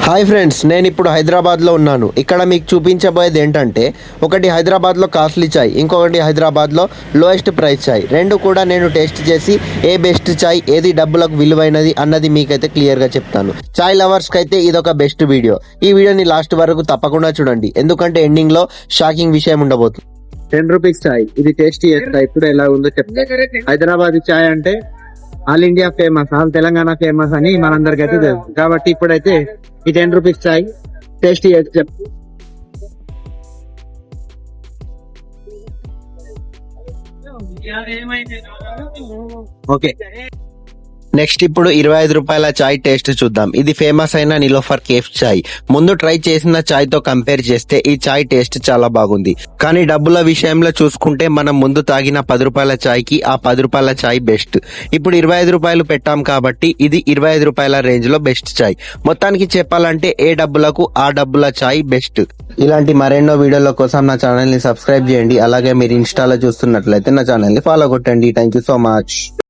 Hi friends, నేను ఇప్పుడు హైదరాబాద్లో ఉన్నాను. ఇక్కడ మీకు చూపించబోయేది ఏంటంటే, ఒకటి హైదరాబాద్లో కాస్ట్లీ చాయ్, ఇంకొకటి హైదరాబాద్లో లోయెస్ట్ ప్రైస్ చాయ్. రెండు కూడా నేను టేస్ట్ చేసి ఏ బెస్ట్ చాయ్, ఏది డబ్బులకు విలువైనది అన్నది మీకైతే క్లియర్గా చెప్తాను. చాయ్ లవర్స్కి అయితే ఇదొక బెస్ట్ వీడియో. ఈ వీడియోని లాస్ట్ వరకు తప్పకుండా చూడండి, ఎందుకంటే ఎండింగ్లో షాకింగ్ విషయం ఉండబోతుంది. 10 రూపీస్ చాయ్, ఇది టేస్ట్ చేస్తా ఇప్పుడు ఎలా ఉందో చెప్తా. హైదరాబాద్ చాయ్ అంటే all India famous, all Telangana famous అని మనందరికి అయితే తెలుసు. కాబట్టి ఇప్పుడైతే ఈ 10 రూపీస్ చాయ్ టేస్ట్ చేసి చెప్తా. ఓకే, నెక్స్ట్ ఇప్పుడు 25 రూపాయల చాయ్ టేస్ట్ చూద్దాం. ఇది ఫేమస్ అయిన నిలోఫర్ కేఫ్ చాయ్. ముందు ట్రై చేసిన చాయ్ తో కంపేర్ చేస్తే ఈ చాయ్ టేస్ట్ చాలా బాగుంది. కానీ డబ్బుల విషయంలో చూసుకుంటే మనం ముందు తాగిన 10 రూపాయల చాయ్ కి ఆ 10 రూపాయల చాయ్ బెస్ట్. ఇప్పుడు 25 రూపాయలు పెట్టాం కాబట్టి ఇది 25 రూపాయల రేంజ్ లో బెస్ట్ చాయ్. మొత్తానికి చెప్పాలంటే ఏ డబ్బులకు ఆ డబ్బుల చాయ్ బెస్ట్. ఇలాంటి మరెన్నో వీడియోల కోసం నా ఛానల్ ని సబ్స్క్రైబ్ చేయండి. అలాగే మీరు ఇన్స్టాలో చూస్తున్నట్లయితే నా ఛానల్ ని ఫాలో కొట్టండి. Thank you so much.